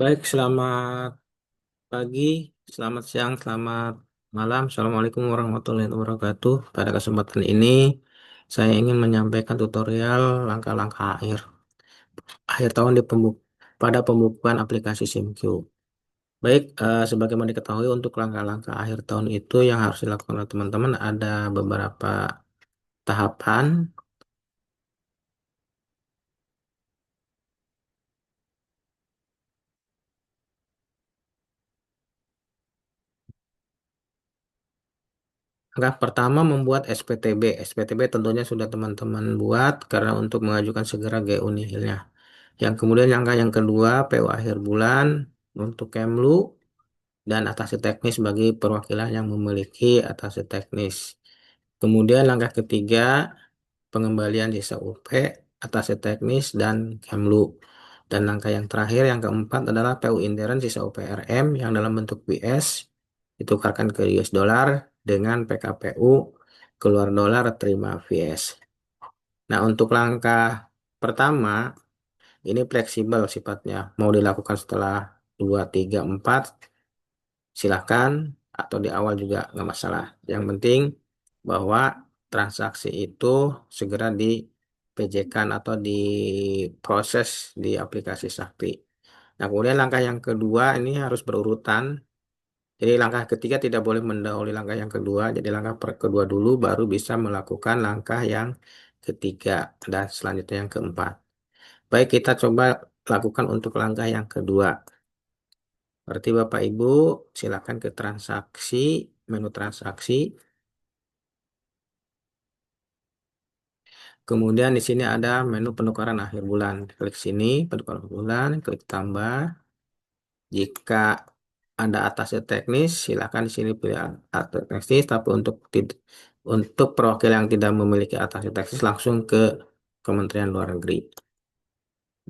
Baik, selamat pagi, selamat siang, selamat malam. Assalamualaikum warahmatullahi wabarakatuh. Pada kesempatan ini, saya ingin menyampaikan tutorial langkah-langkah akhir tahun pada pembukuan aplikasi SIMQ. Baik, sebagaimana diketahui untuk langkah-langkah akhir tahun itu yang harus dilakukan oleh teman-teman ada beberapa tahapan. Langkah pertama membuat SPTB. SPTB tentunya sudah teman-teman buat karena untuk mengajukan segera GU nihilnya. Yang kemudian langkah yang kedua, PO akhir bulan untuk Kemlu dan atase teknis bagi perwakilan yang memiliki atase teknis. Kemudian langkah ketiga, pengembalian sisa UP, atase teknis dan Kemlu. Dan langkah yang terakhir, yang keempat adalah PU intern sisa UPRM yang dalam bentuk BS ditukarkan ke US dollar dengan PKPU keluar dolar terima VS. Nah, untuk langkah pertama, ini fleksibel sifatnya. Mau dilakukan setelah 2, 3, 4, silahkan. Atau di awal juga nggak masalah. Yang penting bahwa transaksi itu segera di PJ-kan atau diproses di aplikasi Sakti. Nah, kemudian langkah yang kedua ini harus berurutan. Jadi langkah ketiga tidak boleh mendahului langkah yang kedua. Jadi langkah kedua dulu baru bisa melakukan langkah yang ketiga dan selanjutnya yang keempat. Baik, kita coba lakukan untuk langkah yang kedua. Berarti Bapak Ibu silakan ke transaksi, menu transaksi. Kemudian di sini ada menu penukaran akhir bulan. Klik sini, penukaran bulan, klik tambah. Jika ada atasnya teknis, silakan di sini pilih atas teknis. Tapi untuk perwakilan yang tidak memiliki atasnya teknis langsung ke Kementerian Luar Negeri.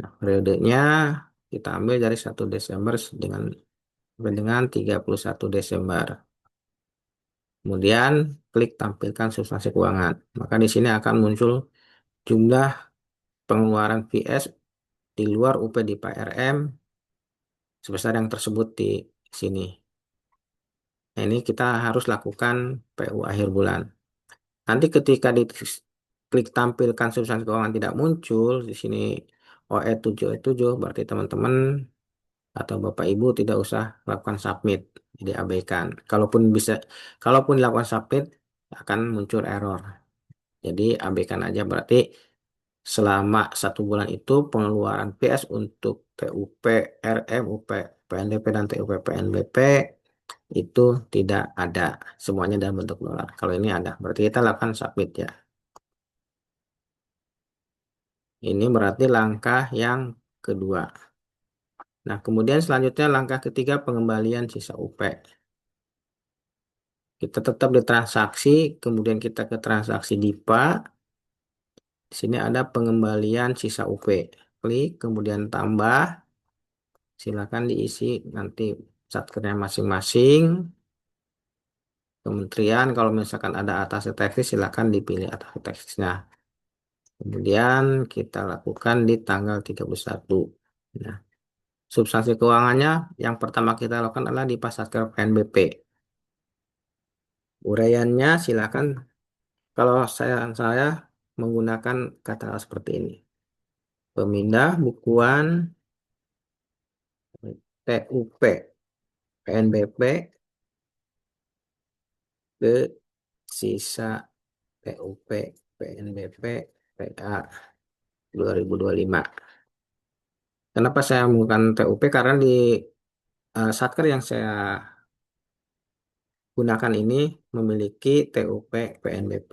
Nah, periodenya kita ambil dari 1 Desember dengan 31 Desember. Kemudian klik tampilkan substansi keuangan. Maka di sini akan muncul jumlah pengeluaran VS di luar UP di PRM sebesar yang tersebut di sini. Nah, ini kita harus lakukan PU akhir bulan. Nanti ketika di klik tampilkan substansi keuangan tidak muncul di sini OE7 berarti teman-teman atau Bapak Ibu tidak usah lakukan submit, jadi abaikan. Kalaupun dilakukan submit akan muncul error. Jadi abaikan aja berarti selama 1 bulan itu pengeluaran PS untuk TUP, RM, UP, PNBP dan TUP PNBP itu tidak ada. Semuanya dalam bentuk dolar. Kalau ini ada, berarti kita lakukan submit ya. Ini berarti langkah yang kedua. Nah, kemudian selanjutnya langkah ketiga pengembalian sisa UP. Kita tetap di transaksi, kemudian kita ke transaksi DIPA. Di sini ada pengembalian sisa UP. Klik, kemudian tambah. Silakan diisi nanti satkernya masing-masing. Kementerian, kalau misalkan ada atas teknis, silakan dipilih atas tekstisnya. Kemudian kita lakukan di tanggal 31. Nah, substansi keuangannya yang pertama kita lakukan adalah di Pasatker PNBP. Uraiannya silakan kalau saya menggunakan kata seperti ini. Pemindah bukuan TUP PNBP ke sisa TUP PNBP PA 2025. Kenapa saya menggunakan TUP? Karena di satker yang saya gunakan ini memiliki TUP PNBP.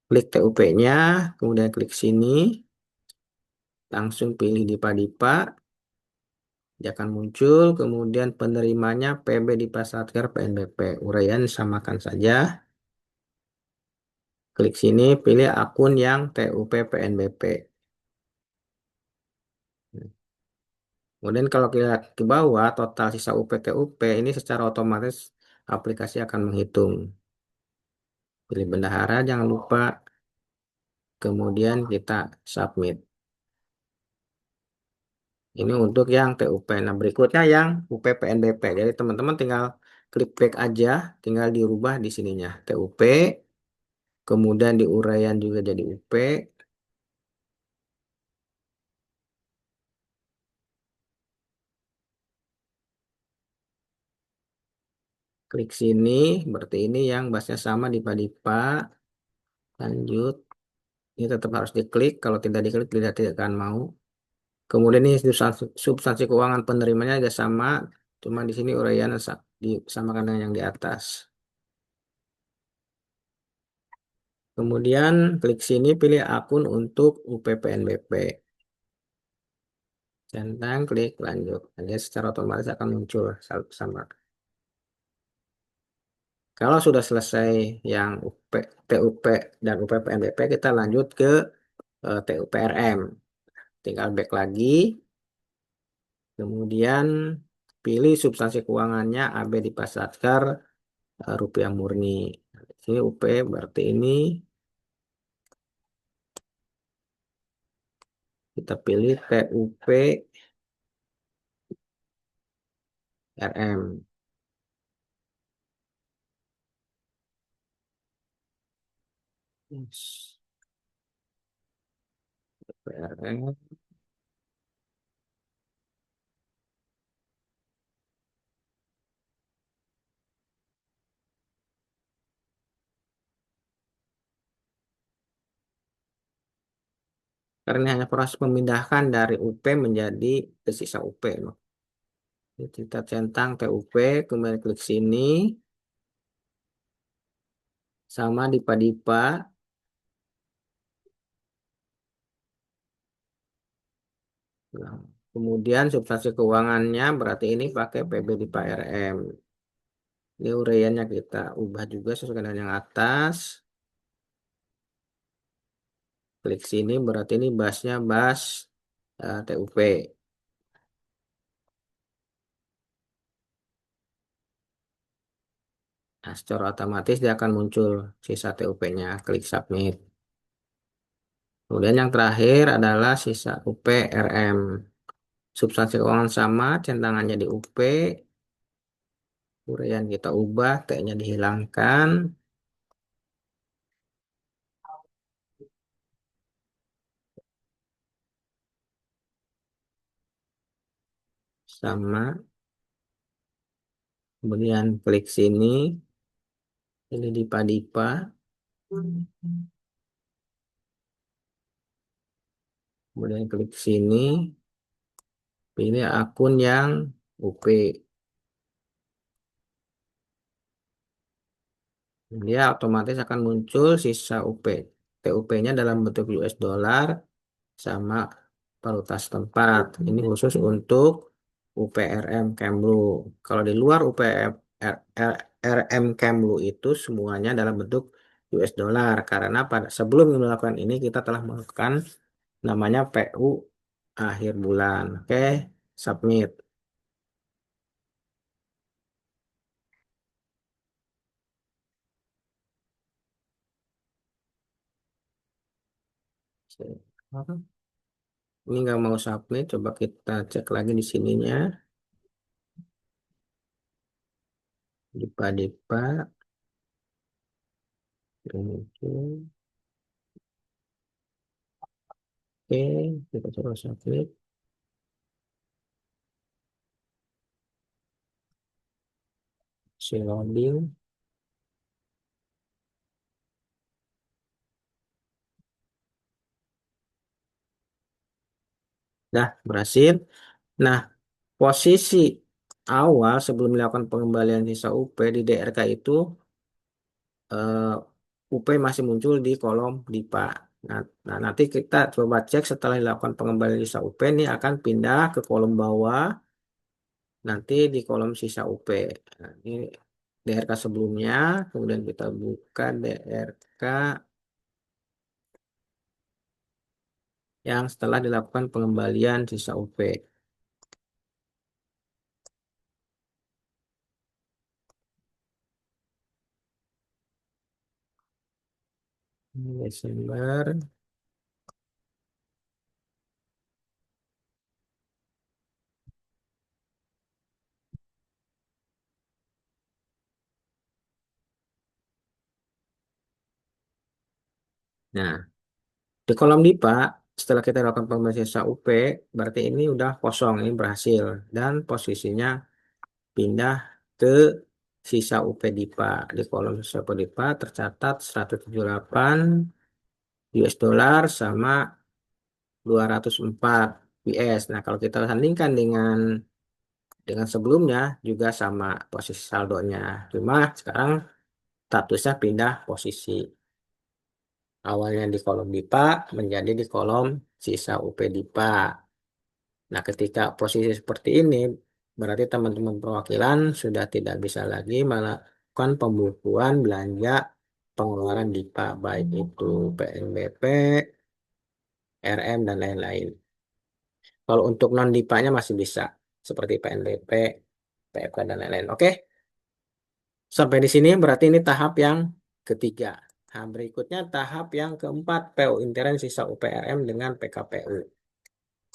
Klik TUP-nya, kemudian klik sini, langsung pilih Dipa-Dipa, dia akan muncul, kemudian penerimanya PB Dipa Satker PNBP. Uraian samakan saja. Klik sini, pilih akun yang TUP PNBP. Kemudian kalau kita ke bawah, total sisa UP-TUP ini secara otomatis aplikasi akan menghitung. Pilih bendahara, jangan lupa. Kemudian kita submit. Ini untuk yang TUP. Nah, berikutnya yang UPPNBP. Jadi teman-teman tinggal klik back aja, tinggal dirubah di sininya. TUP, kemudian di uraian juga jadi UP. Klik sini, berarti ini yang basnya sama di Padipa. Lanjut. Ini tetap harus diklik. Kalau tidak diklik, tidak akan mau. Kemudian ini substansi keuangan penerimanya juga sama. Cuma di sini uraian disamakan dengan yang di atas. Kemudian klik sini, pilih akun untuk UPPNBP. Centang, klik lanjut. Nanti secara otomatis akan muncul sama. Kalau sudah selesai yang TUP dan UPPNBP, kita lanjut ke TUPRM. Tinggal back lagi, kemudian pilih substansi keuangannya AB di Pasatkar rupiah murni. Di sini UP berarti ini kita pilih TUP RM. Yes. PRM. Karena ini hanya proses memindahkan dari UP menjadi ke sisa UP. Loh. Jadi kita centang TUP, kemudian klik sini, sama di Padipa. Nah, kemudian substansi keuangannya berarti ini pakai PB di PRM. Ini uraiannya kita ubah juga sesuai dengan yang atas. Klik sini berarti ini basnya bas TUP. Nah, secara otomatis dia akan muncul sisa TUP-nya. Klik submit. Kemudian yang terakhir adalah sisa UPRM. Substansi keuangan sama, centangannya di UP, uraian kita ubah, T-nya dihilangkan, sama. Kemudian klik sini, ini di Padipa, kemudian klik sini, pilih akun yang UP. Dia otomatis akan muncul sisa UP. TUP-nya dalam bentuk US dollar sama valuta setempat. Ini khusus untuk UPRM Kemlu. Kalau di luar UPRM Kemlu itu semuanya dalam bentuk US dollar. Karena pada sebelum melakukan ini kita telah melakukan namanya PU akhir bulan. Oke, submit. Ini nggak mau submit, coba kita cek lagi di sininya. Dipa-dipa. Oke, kita coba submit. Si loading. Dah, berhasil. Nah, posisi awal sebelum melakukan pengembalian sisa UP di DRK itu UP masih muncul di kolom DIPA. Nah, nanti kita coba cek setelah dilakukan pengembalian sisa UP ini akan pindah ke kolom bawah, nanti di kolom sisa UP. Nah, ini DRK sebelumnya, kemudian kita buka DRK yang setelah dilakukan pengembalian sisa UP. Desember. Nah, di kolom DIPA, setelah kita lakukan pembayaran sisa UP, berarti ini udah kosong, ini berhasil. Dan posisinya pindah ke sisa UP DIPA. Di kolom sisa UP DIPA tercatat 178 US dollar sama 204 PS. Nah, kalau kita sandingkan dengan sebelumnya juga sama posisi saldonya. Cuma sekarang statusnya pindah posisi. Awalnya di kolom DIPA menjadi di kolom sisa UP DIPA. Nah, ketika posisi seperti ini, berarti teman-teman perwakilan sudah tidak bisa lagi melakukan pembukuan belanja pengeluaran DIPA, baik itu PNBP, RM, dan lain-lain. Kalau untuk non-DIPA-nya masih bisa, seperti PNBP, PFK, dan lain-lain. Oke, sampai di sini berarti ini tahap yang ketiga. Nah, berikutnya tahap yang keempat, PO intern sisa UPRM dengan PKPU.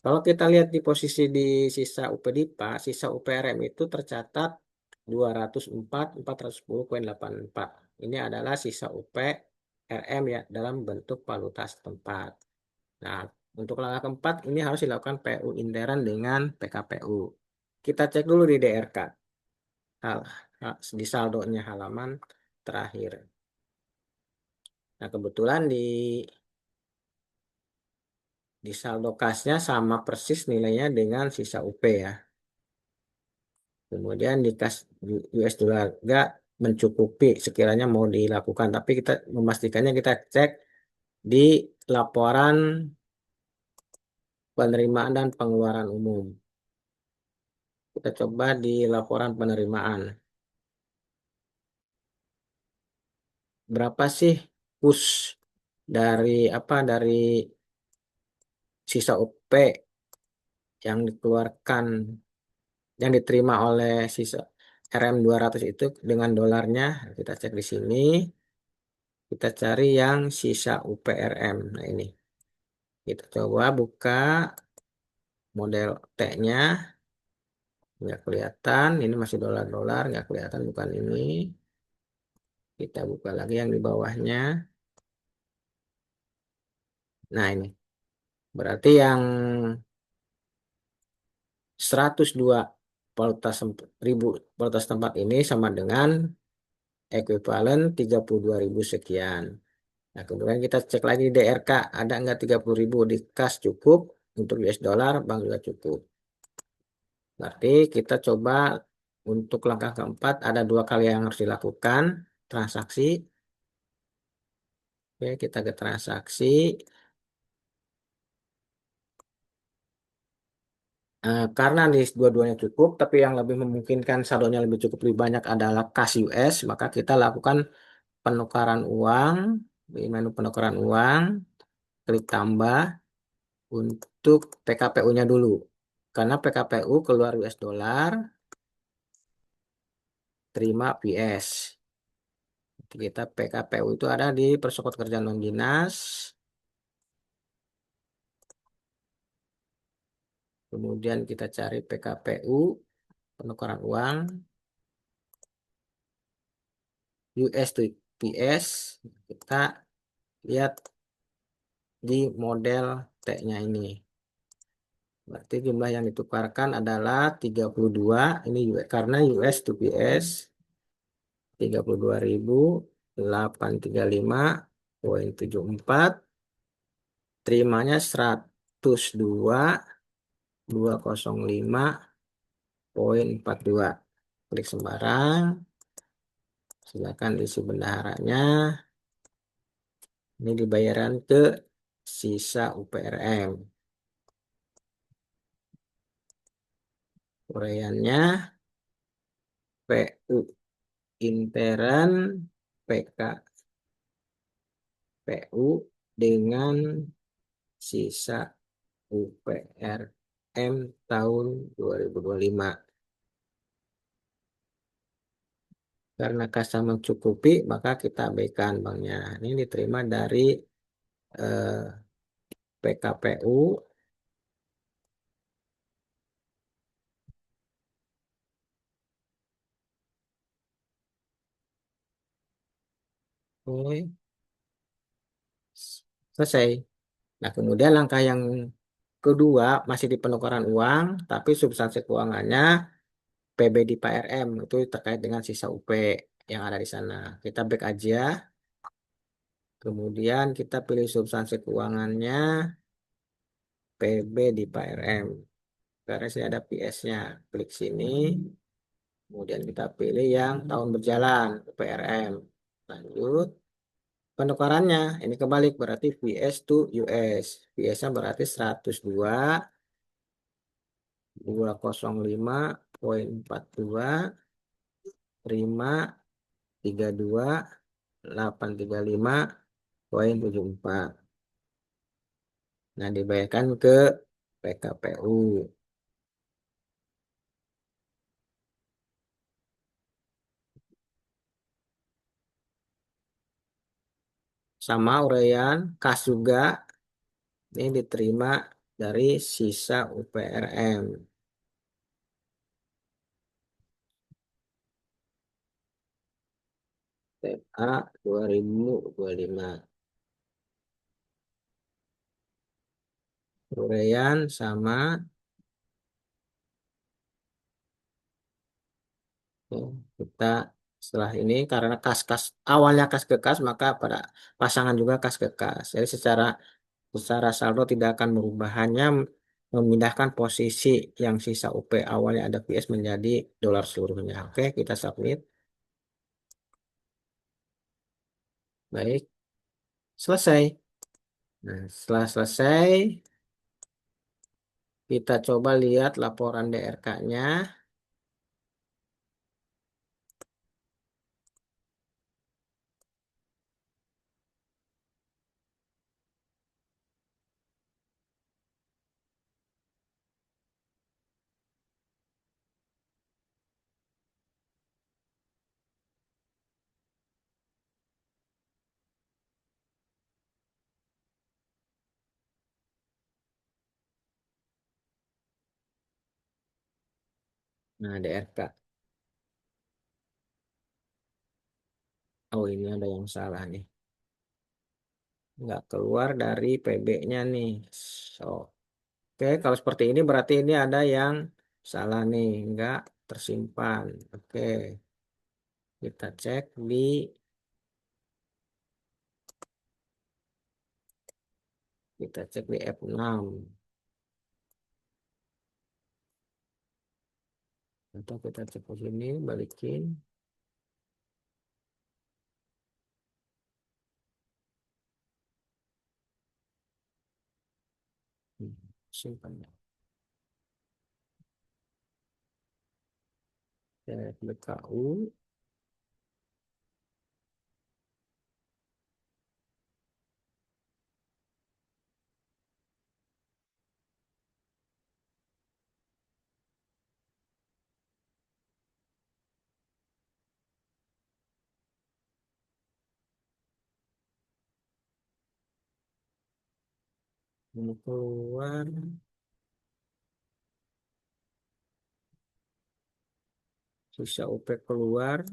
Kalau kita lihat di posisi di sisa UPDIPA, sisa UPRM itu tercatat 204.410,84. Ini adalah sisa UPRM ya dalam bentuk valuta setempat. Nah, untuk langkah keempat ini harus dilakukan PU intern dengan PKPU. Kita cek dulu di DRK, hal- di saldonya halaman terakhir. Nah, kebetulan di saldo kasnya sama persis nilainya dengan sisa UP ya. Kemudian di kas US dollar nggak mencukupi sekiranya mau dilakukan, tapi kita memastikannya kita cek di laporan penerimaan dan pengeluaran umum. Kita coba di laporan penerimaan. Berapa sih push dari dari sisa OP yang dikeluarkan yang diterima oleh sisa RM 200 itu dengan dolarnya? Kita cek di sini. Kita cari yang sisa UPRM. Nah, ini. Kita coba buka model T-nya. Nggak kelihatan. Ini masih dolar-dolar. Nggak kelihatan, bukan ini. Kita buka lagi yang di bawahnya. Nah, ini. Berarti yang 102 ribu valuta setempat ini sama dengan ekuivalen 32.000 sekian. Nah, kemudian kita cek lagi DRK, ada nggak 30.000 di kas cukup, untuk US dollar, bank juga cukup. Berarti kita coba untuk langkah keempat, ada dua kali yang harus dilakukan, transaksi. Oke, kita ke transaksi. Karena di dua-duanya cukup, tapi yang lebih memungkinkan saldonya lebih cukup lebih banyak adalah kas US, maka kita lakukan penukaran uang di menu penukaran uang, klik tambah untuk PKPU-nya dulu. Karena PKPU keluar US dollar, terima PS. Kita PKPU itu ada di Persekutuan Kerja Non Dinas. Kemudian kita cari PKPU, penukaran uang, US to PS. Kita lihat di model T-nya ini. Berarti jumlah yang ditukarkan adalah 32. Ini karena US to PS 32.835,74. Terimanya 102.205,42. Klik sembarang. Silakan isi bendaharanya. Ini dibayarkan ke sisa UPRM. Uraiannya PU intern PKPU dengan sisa UPRM tahun 2025. Karena kasa mencukupi, maka kita abaikan banknya. Ini diterima dari eh, PKPU. Oke. Selesai. Nah, kemudian langkah yang kedua masih di penukaran uang, tapi substansi keuangannya PB di PRM itu terkait dengan sisa UP yang ada di sana. Kita back aja, kemudian kita pilih substansi keuangannya PB di PRM. Karena sini ada PS-nya. Klik sini, kemudian kita pilih yang tahun berjalan PRM. Lanjut. Penukarannya ini kebalik berarti VS to US. VS-nya berarti 102.205.42 532.835.74. Nah, dibayarkan ke PKPU. Sama uraian kas juga ini diterima dari sisa UPRM. TA 2025. Uraian sama ya, kita setelah ini karena kas-kas awalnya kas ke kas maka pada pasangan juga kas ke kas. Jadi secara saldo tidak akan merubah, hanya memindahkan posisi yang sisa UP awalnya ada PS menjadi dolar seluruhnya. Oke, kita submit. Baik, selesai. Nah, setelah selesai, kita coba lihat laporan DRK-nya. Nah, DRK. Oh, ini ada yang salah nih. Nggak keluar dari PB-nya nih. So, oke, kalau seperti ini berarti ini ada yang salah nih. Nggak tersimpan. Oke, kita cek di F6. Atau kita cek ke sini, balikin. Simpan. BKU. Ini keluar. Sisa UP keluar.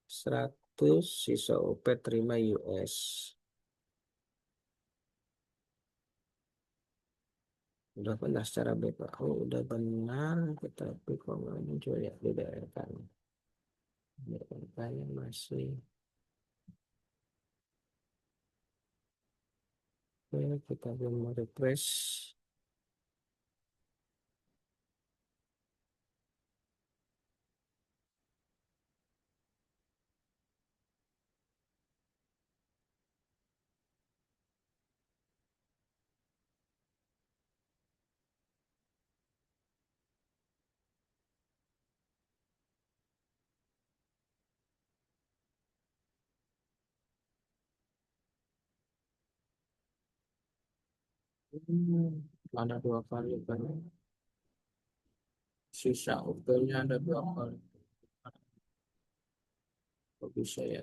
100. Sisa UP terima US. Udah benar secara BKU. Udah benar. Tetapi kok nggak muncul ya di daerah kami. DRK-nya masih. Oke, kita belum refresh. Ada dua kali kan. Sisa UP-nya ada dua kali. Kok bisa ya?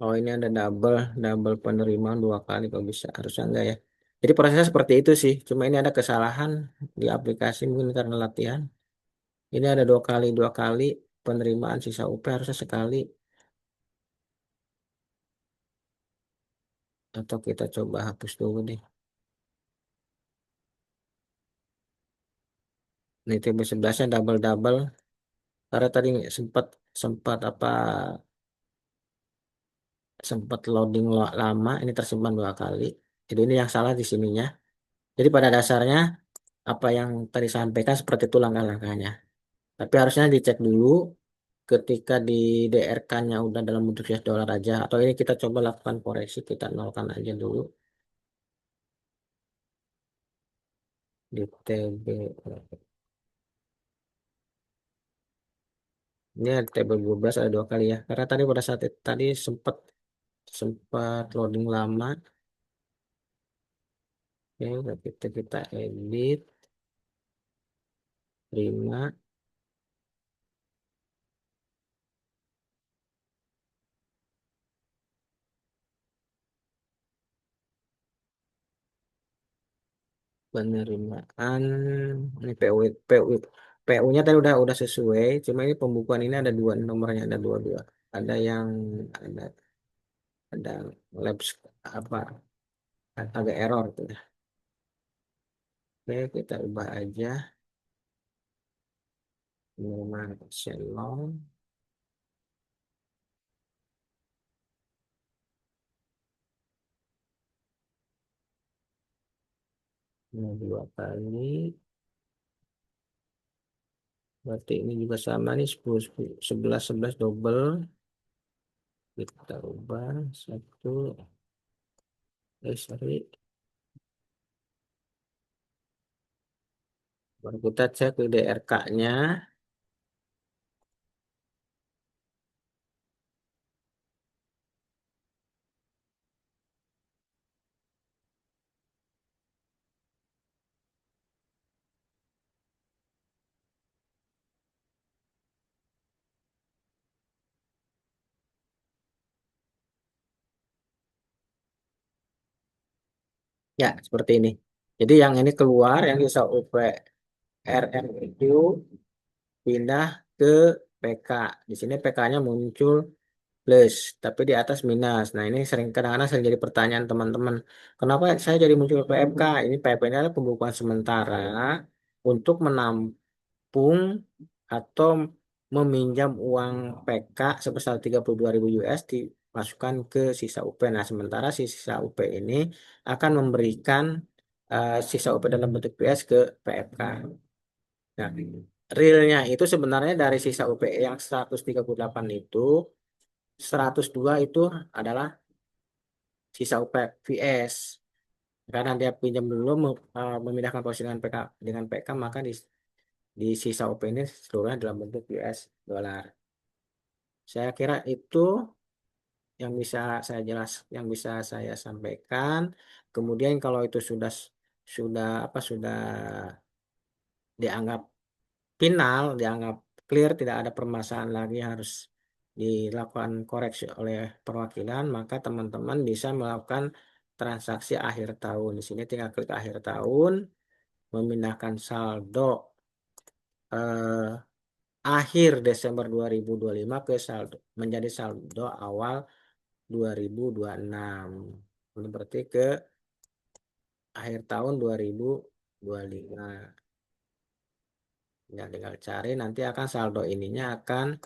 Oh, ini ada double, double penerimaan dua kali kalau bisa. Harusnya enggak ya. Jadi prosesnya seperti itu sih. Cuma ini ada kesalahan di aplikasi mungkin karena latihan. Ini ada dua kali penerimaan sisa UP harusnya sekali. Atau kita coba hapus dulu deh. Ini TB 11-nya double-double. Karena tadi sempat sempat apa sempat loading lama. Ini tersimpan dua kali. Jadi ini yang salah di sininya. Jadi pada dasarnya apa yang tadi sampaikan seperti itu langkah-langkahnya. Tapi harusnya dicek dulu ketika di DRK-nya udah dalam bentuk US dollar aja. Atau ini kita coba lakukan koreksi. Kita nolkan aja dulu di TB. Ini ada table 12 ada dua kali ya. Karena tadi pada saat itu, tadi sempat sempat loading lama. Oke, kita edit, terima penerimaan. Ini PU-nya tadi udah sesuai. Cuma ini pembukuan ini ada dua nomornya, ada dua-dua. Ada yang ada labs apa agak error tuh. Oke, kita ubah aja penerimaan Shenlong. Ini dua kali. Berarti ini juga sama nih 10, 10, 11, 11 double. Kita ubah satu. Sorry. Baru kita cek di DRK-nya. Ya, seperti ini. Jadi yang ini keluar, yang bisa UP RMQ pindah ke PK. Di sini PK-nya muncul plus, tapi di atas minus. Nah, ini sering kadang-kadang sering jadi pertanyaan teman-teman. Kenapa saya jadi muncul PMK? Ini PMK ini adalah pembukuan sementara untuk menampung atau meminjam uang PK sebesar 32.000 US dimasukkan ke sisa UP. Nah, sementara si sisa UP ini akan memberikan sisa UP dalam bentuk PS ke PFK. Nah, realnya itu sebenarnya dari sisa UP yang 138 itu 102 itu adalah sisa UP VS. Karena dia pinjam dulu memindahkan posisi dengan PK maka di sisa UP ini seluruhnya dalam bentuk US dollar. Saya kira itu yang bisa yang bisa saya sampaikan. Kemudian kalau itu sudah apa sudah dianggap final, dianggap clear, tidak ada permasalahan lagi harus dilakukan koreksi oleh perwakilan, maka teman-teman bisa melakukan transaksi akhir tahun. Di sini tinggal klik akhir tahun, memindahkan saldo eh, akhir Desember 2025 ke saldo menjadi saldo awal 2026. Ini berarti ke akhir tahun 2025. Ya, tinggal cari nanti akan saldo ininya akan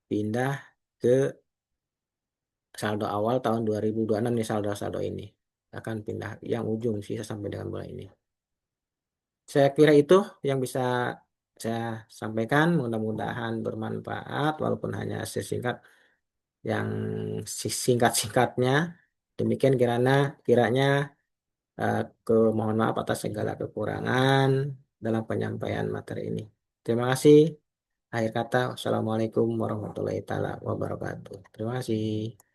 pindah ke saldo awal tahun 2026 nih saldo-saldo ini. Akan pindah yang ujung sisa sampai dengan bulan ini. Saya kira itu yang bisa saya sampaikan. Mudah-mudahan bermanfaat walaupun hanya sesingkat yang singkat-singkatnya. Demikian kiranya ke mohon maaf atas segala kekurangan dalam penyampaian materi ini. Terima kasih. Akhir kata, Wassalamualaikum warahmatullahi taala wabarakatuh. Terima kasih.